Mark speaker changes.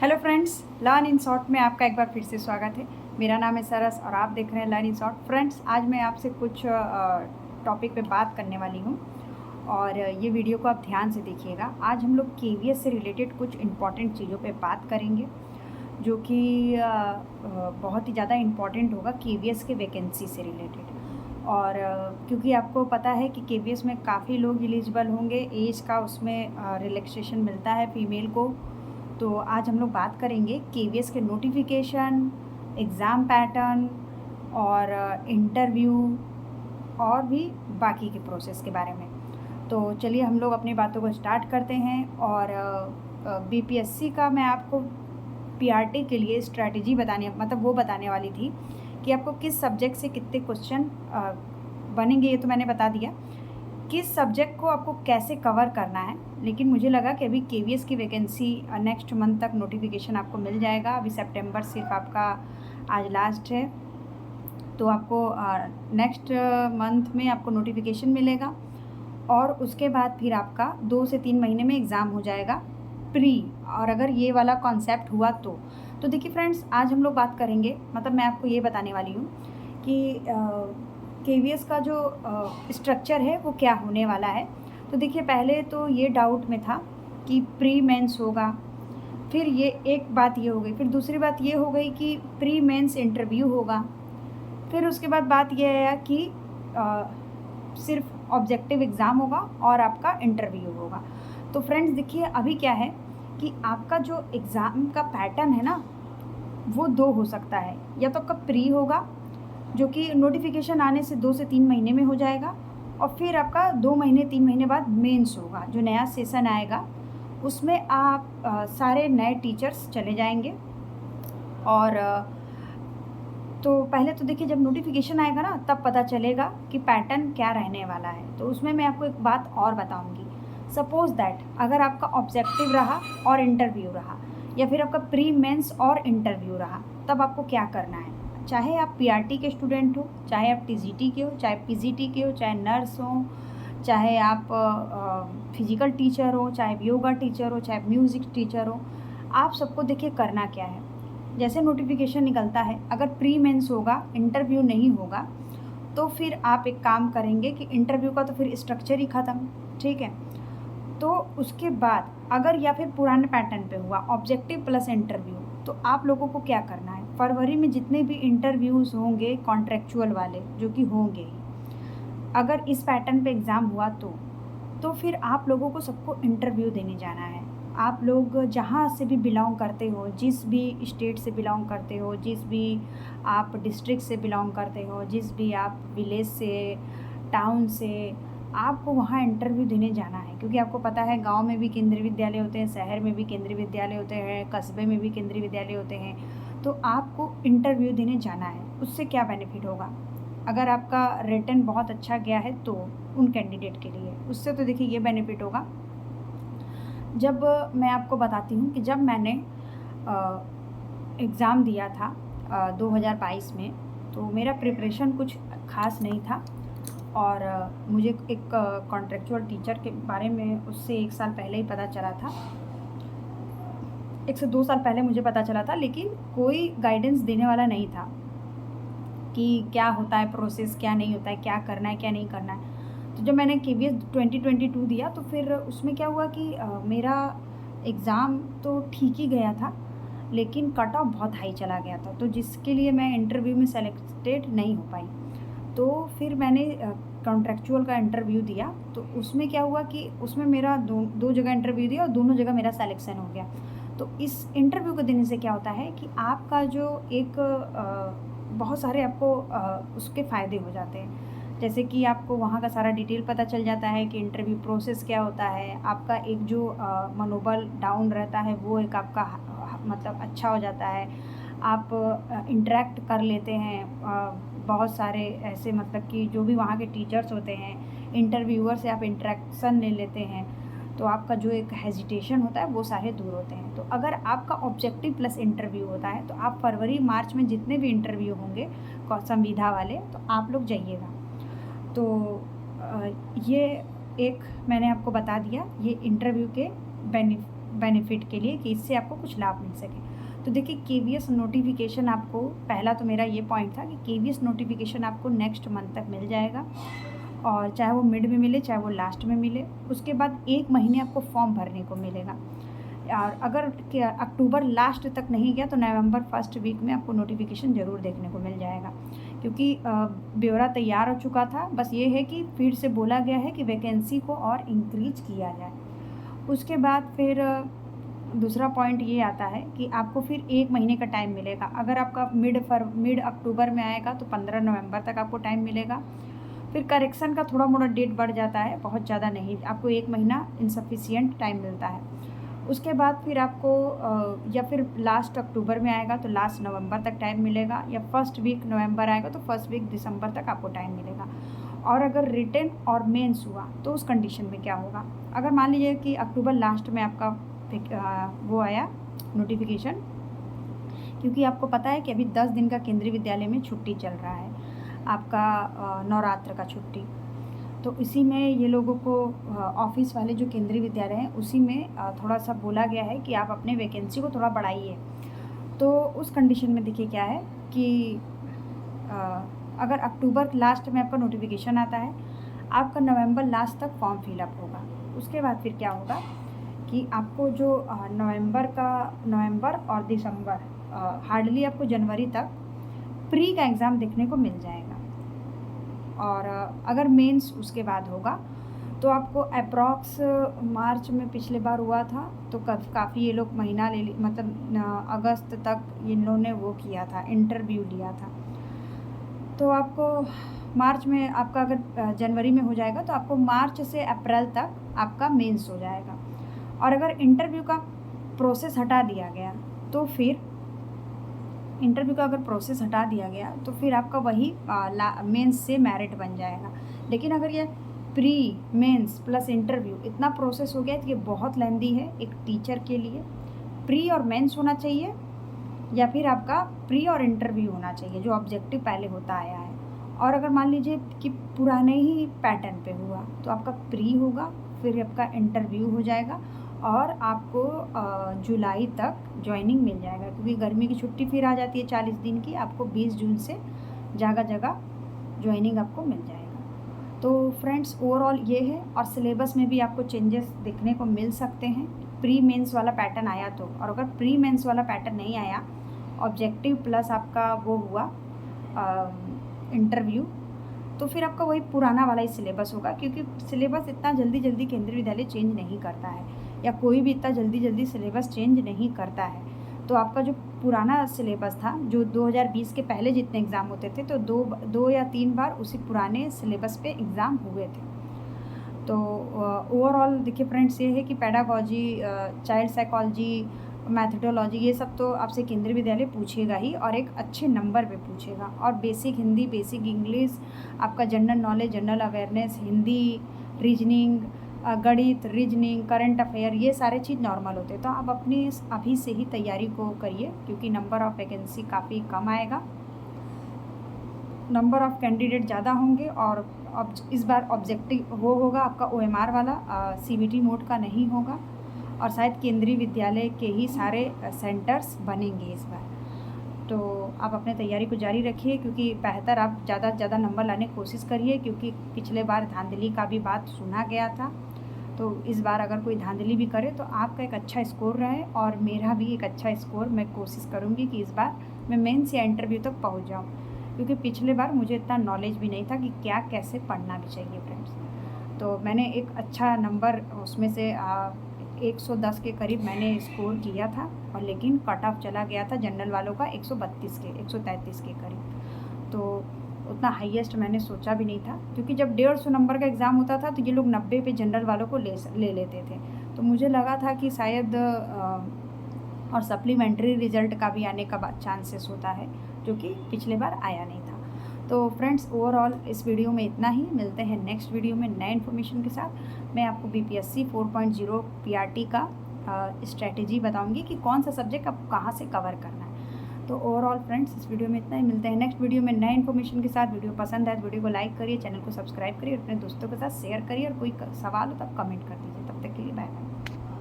Speaker 1: Hello friends, learn in short में आपका एक बार फिर से स्वागत है। मेरा नाम है सरस और आप देख रहे हैं लर्न इन शॉर्ट। फ्रेंड्स, आज मैं आपसे कुछ टॉपिक पे बात करने वाली हूँ और ये वीडियो को आप ध्यान से देखिएगा। आज हम लोग केवीएस से रिलेटेड कुछ इम्पॉर्टेंट चीज़ों पे बात करेंगे जो कि बहुत ही ज़्यादा इम्पॉर्टेंट होगा केवीएस के वैकेंसी से रिलेटेड। और क्योंकि आपको पता है कि केवीएस में काफ़ी लोग एलिजिबल होंगे, एज का उसमें रिलैक्सेशन मिलता है फीमेल को। तो आज हम लोग बात करेंगे केवीएस के नोटिफिकेशन, एग्ज़ाम पैटर्न और इंटरव्यू और भी बाकी के प्रोसेस के बारे में। तो चलिए हम लोग अपनी बातों को स्टार्ट करते हैं। और बीपीएससी का मैं आपको पीआरटी के लिए स्ट्रैटेजी बताने वाली थी कि आपको किस सब्जेक्ट से कितने क्वेश्चन बनेंगे। ये तो मैंने बता दिया किस सब्जेक्ट को आपको कैसे कवर करना है, लेकिन मुझे लगा कि अभी केवीएस की वैकेंसी नेक्स्ट मंथ तक नोटिफिकेशन आपको मिल जाएगा। अभी सितंबर सिर्फ आपका आज लास्ट है, तो आपको नेक्स्ट मंथ में आपको नोटिफिकेशन मिलेगा और उसके बाद फिर आपका 2 से 3 महीने में एग्ज़ाम हो जाएगा प्री। और अगर ये वाला कॉन्सेप्ट हुआ तो देखिए फ्रेंड्स, आज हम लोग बात करेंगे, मतलब मैं आपको ये बताने वाली हूँ कि केवीएस का जो स्ट्रक्चर है वो क्या होने वाला है। तो देखिए, पहले तो ये डाउट में था कि प्री मेंस होगा, फिर ये एक बात ये हो गई, फिर दूसरी बात ये हो गई कि प्री मेंस इंटरव्यू होगा, फिर उसके बाद बात ये है कि सिर्फ ऑब्जेक्टिव एग्ज़ाम होगा और आपका इंटरव्यू होगा। तो फ्रेंड्स देखिए, अभी क्या है कि आपका जो एग्ज़ाम का पैटर्न है ना, वो 2 हो सकता है। या तो आपका प्री होगा जो कि नोटिफिकेशन आने से 2 से 3 महीने में हो जाएगा, और फिर आपका 2 महीने 3 महीने बाद मेंस होगा। जो नया सेशन आएगा उसमें आप सारे नए टीचर्स चले जाएंगे। और तो पहले तो देखिए, जब नोटिफिकेशन आएगा ना तब पता चलेगा कि पैटर्न क्या रहने वाला है। तो उसमें मैं आपको एक बात और बताऊंगी। सपोज़ दैट अगर आपका ऑब्जेक्टिव रहा और इंटरव्यू रहा, या फिर आपका प्री मेंस और इंटरव्यू रहा, तब आपको क्या करना है। चाहे आप पीआरटी के स्टूडेंट हो, चाहे आप टीजीटी के हो, चाहे पीजीटी के हो, चाहे नर्स हो, चाहे आप फिजिकल टीचर हो, चाहे योगा टीचर हो, चाहे म्यूज़िक टीचर हो, आप सबको देखिए करना क्या है। जैसे नोटिफिकेशन निकलता है, अगर प्री मेंस होगा, इंटरव्यू नहीं होगा, तो फिर आप एक काम करेंगे कि इंटरव्यू का तो फिर स्ट्रक्चर ही ख़त्म, ठीक है। तो उसके बाद अगर या फिर पुराने पैटर्न पे हुआ ऑब्जेक्टिव प्लस इंटरव्यू, तो आप लोगों को क्या करना है, फरवरी में जितने भी इंटरव्यूज़ होंगे कॉन्ट्रेक्चुअल वाले जो कि होंगे ही, अगर इस पैटर्न पे एग्ज़ाम हुआ तो फिर आप लोगों को सबको इंटरव्यू देने जाना है। आप लोग जहाँ से भी बिलोंग करते हो, जिस भी स्टेट से बिलोंग करते हो, जिस भी आप डिस्ट्रिक्ट से बिलोंग करते हो, जिस भी आप विलेज से, टाउन से, आपको वहाँ इंटरव्यू देने जाना है। क्योंकि आपको पता है गांव में भी केंद्रीय विद्यालय होते हैं, शहर में भी केंद्रीय विद्यालय होते हैं, कस्बे में भी केंद्रीय विद्यालय होते हैं। तो आपको इंटरव्यू देने जाना है। उससे क्या बेनिफिट होगा, अगर आपका रिटन बहुत अच्छा गया है तो उन कैंडिडेट के लिए उससे तो देखिए ये बेनिफिट होगा। जब मैं आपको बताती हूँ कि जब मैंने एग्ज़ाम दिया था 2022 में, तो मेरा प्रिपरेशन कुछ ख़ास नहीं था। और मुझे एक कॉन्ट्रेक्चुअल टीचर के बारे में उससे 1 साल पहले ही पता चला था, 1 से 2 साल पहले मुझे पता चला था, लेकिन कोई गाइडेंस देने वाला नहीं था कि क्या होता है प्रोसेस, क्या नहीं होता है, क्या करना है, क्या नहीं करना है। तो जब मैंने केवीएस 2022 दिया तो फिर उसमें क्या हुआ कि मेरा एग्ज़ाम तो ठीक ही गया था, लेकिन कट ऑफ बहुत हाई चला गया था, तो जिसके लिए मैं इंटरव्यू में सेलेक्टेड नहीं हो पाई। तो फिर मैंने कॉन्ट्रेक्चुअल का इंटरव्यू दिया, तो उसमें क्या हुआ कि उसमें मेरा दो जगह इंटरव्यू दिया और दोनों जगह मेरा सिलेक्शन हो गया। तो इस इंटरव्यू को देने से क्या होता है कि आपका जो एक बहुत सारे आपको उसके फ़ायदे हो जाते हैं। जैसे कि आपको वहाँ का सारा डिटेल पता चल जाता है कि इंटरव्यू प्रोसेस क्या होता है। आपका एक जो मनोबल डाउन रहता है वो एक आपका मतलब अच्छा हो जाता है। आप इंटरेक्ट कर लेते हैं बहुत सारे ऐसे, मतलब कि जो भी वहाँ के टीचर्स होते हैं, इंटरव्यूअर से आप इंटरेक्शन ले लेते हैं, तो आपका जो एक हेजिटेशन होता है वो सारे दूर होते हैं। तो अगर आपका ऑब्जेक्टिव प्लस इंटरव्यू होता है तो आप फरवरी मार्च में जितने भी इंटरव्यू होंगे संविधा वाले, तो आप लोग जाइएगा। तो ये एक मैंने आपको बता दिया ये इंटरव्यू के बेनिफिट के लिए कि इससे आपको कुछ लाभ मिल सके। तो देखिए केवीएस नोटिफिकेशन आपको, पहला तो मेरा ये पॉइंट था कि केवीएस नोटिफिकेशन आपको नेक्स्ट मंथ तक मिल जाएगा, और चाहे वो मिड में मिले चाहे वो लास्ट में मिले। उसके बाद 1 महीने आपको फॉर्म भरने को मिलेगा, और अगर अक्टूबर लास्ट तक नहीं गया तो नवंबर फर्स्ट वीक में आपको नोटिफिकेशन ज़रूर देखने को मिल जाएगा, क्योंकि ब्यौरा तैयार हो चुका था। बस ये है कि फिर से बोला गया है कि वैकेंसी को और इंक्रीज किया जाए। उसके बाद फिर दूसरा पॉइंट ये आता है कि आपको फिर 1 महीने का टाइम मिलेगा। अगर आपका मिड अक्टूबर में आएगा तो 15 नवंबर तक आपको टाइम मिलेगा। फिर करेक्शन का थोड़ा मोड़ा डेट बढ़ जाता है, बहुत ज़्यादा नहीं, आपको 1 महीना इनसफिशियंट टाइम मिलता है। उसके बाद फिर आपको या फिर लास्ट अक्टूबर में आएगा तो लास्ट नवंबर तक टाइम मिलेगा, या फर्स्ट वीक नवंबर आएगा तो फर्स्ट वीक दिसंबर तक आपको टाइम मिलेगा। और अगर रिटन और मेंस हुआ तो उस कंडीशन में क्या होगा, अगर मान लीजिए कि अक्टूबर लास्ट में आपका वो आया नोटिफिकेशन, क्योंकि आपको पता है कि अभी 10 दिन का केंद्रीय विद्यालय में छुट्टी चल रहा है, आपका नवरात्र का छुट्टी। तो इसी में ये लोगों को ऑफिस वाले जो केंद्रीय विद्यालय हैं उसी में थोड़ा सा बोला गया है कि आप अपने वैकेंसी को थोड़ा बढ़ाइए। तो उस कंडीशन में देखिए क्या है कि अगर अक्टूबर लास्ट में आपका नोटिफिकेशन आता है, आपका नवंबर लास्ट तक फॉर्म फिलअप होगा। उसके बाद फिर क्या होगा कि आपको जो नवंबर और दिसंबर, हार्डली आपको जनवरी तक प्री का एग्ज़ाम देखने को मिल जाएगा। और अगर मेंस उसके बाद होगा तो आपको अप्रॉक्स मार्च में पिछले बार हुआ था, तो काफ़ी ये लोग महीना मतलब अगस्त तक इन लोगों ने वो किया था, इंटरव्यू लिया था। तो आपको मार्च में, आपका अगर जनवरी में हो जाएगा तो आपको मार्च से अप्रैल तक आपका मेंस हो जाएगा। और अगर इंटरव्यू का प्रोसेस हटा दिया गया तो फिर आपका वही मेंस से मेरिट बन जाएगा। लेकिन अगर ये प्री मेंस प्लस इंटरव्यू इतना प्रोसेस हो गया तो ये बहुत लेंदी है एक टीचर के लिए। प्री और मेंस होना चाहिए, या फिर आपका प्री और इंटरव्यू होना चाहिए जो ऑब्जेक्टिव पहले होता आया है। और अगर मान लीजिए कि पुराने ही पैटर्न पे हुआ तो आपका प्री होगा, फिर आपका इंटरव्यू हो जाएगा, और आपको जुलाई तक ज्वाइनिंग मिल जाएगा, क्योंकि गर्मी की छुट्टी फिर आ जाती है 40 दिन की। आपको 20 जून से जगह जगह ज्वाइनिंग आपको मिल जाएगा। तो फ्रेंड्स ओवरऑल ये है, और सिलेबस में भी आपको चेंजेस देखने को मिल सकते हैं। प्री मेंस वाला पैटर्न आया तो, और अगर प्री मेंस वाला पैटर्न नहीं आया, ऑब्जेक्टिव प्लस आपका वो हुआ इंटरव्यू, तो फिर आपका वही पुराना वाला ही सिलेबस होगा, क्योंकि सिलेबस इतना जल्दी जल्दी केंद्रीय विद्यालय चेंज नहीं करता है, या कोई भी इतना जल्दी जल्दी सिलेबस चेंज नहीं करता है। तो आपका जो पुराना सिलेबस था, जो 2020 के पहले जितने एग्ज़ाम होते थे, तो दो या 3 बार उसी पुराने सिलेबस पे एग्ज़ाम हुए थे। तो ओवरऑल देखिए फ्रेंड्स, ये है कि पेडागॉजी, चाइल्ड साइकोलॉजी, मैथडोलॉजी, ये सब तो आपसे केंद्रीय विद्यालय पूछेगा ही, और एक अच्छे नंबर पे पूछेगा। और बेसिक हिंदी, बेसिक इंग्लिश, आपका general knowledge, general awareness, Hindi, reasoning, गणित, रीजनिंग, करंट अफेयर, ये सारे चीज़ नॉर्मल होते हैं। तो आप अपनी अभी से ही तैयारी को करिए, क्योंकि नंबर ऑफ़ वैकेंसी काफ़ी कम आएगा, नंबर ऑफ़ कैंडिडेट ज़्यादा होंगे। और अब इस बार ऑब्जेक्टिव वो होगा आपका OMR वाला, CBT मोड का नहीं होगा, और शायद केंद्रीय विद्यालय के ही सारे सेंटर्स बनेंगे इस बार। तो आप अपने तैयारी को जारी रखिए, क्योंकि बेहतर आप ज़्यादा से ज़्यादा नंबर लाने की कोशिश करिए, क्योंकि पिछले बार धांधली का भी बात सुना गया था। तो इस बार अगर कोई धांधली भी करे तो आपका एक अच्छा स्कोर रहे, और मेरा भी एक अच्छा स्कोर, मैं कोशिश करूँगी कि इस बार मैं मेंस या इंटरव्यू तक पहुँच जाऊँ, क्योंकि पिछले बार मुझे इतना नॉलेज भी नहीं था कि क्या कैसे पढ़ना भी चाहिए फ्रेंड्स। तो मैंने एक अच्छा नंबर उसमें से 110 के करीब मैंने स्कोर किया था, और लेकिन कट ऑफ चला गया था जनरल वालों का 133 के करीब। तो उतना हाईएस्ट मैंने सोचा भी नहीं था, क्योंकि जब 150 नंबर का एग्ज़ाम होता था तो ये लोग 90 पे जनरल वालों को ले लेते थे। तो मुझे लगा था कि शायद और सप्लीमेंट्री रिज़ल्ट का भी आने का चांसेस होता है, जो कि पिछले बार आया नहीं था। तो फ्रेंड्स ओवरऑल इस वीडियो में इतना ही। मिलते हैं नेक्स्ट वीडियो में नए इन्फॉर्मेशन के साथ। मैं आपको BPSC 4.0 PRT का स्ट्रैटेजी बताऊंगी कि कौन सा सब्जेक्ट अब कहाँ से कवर करना है। तो ओवरऑल फ्रेंड्स इस वीडियो में इतना ही। मिलते हैं नेक्स्ट वीडियो में नए इन्फॉर्मेशन के साथ। वीडियो पसंद आए तो वीडियो को लाइक करिए, चैनल को सब्सक्राइब करिए, अपने दोस्तों के साथ शेयर करिए, और कोई सवाल हो तो आप कमेंट कर दीजिए। तब तक के लिए बाय बाय।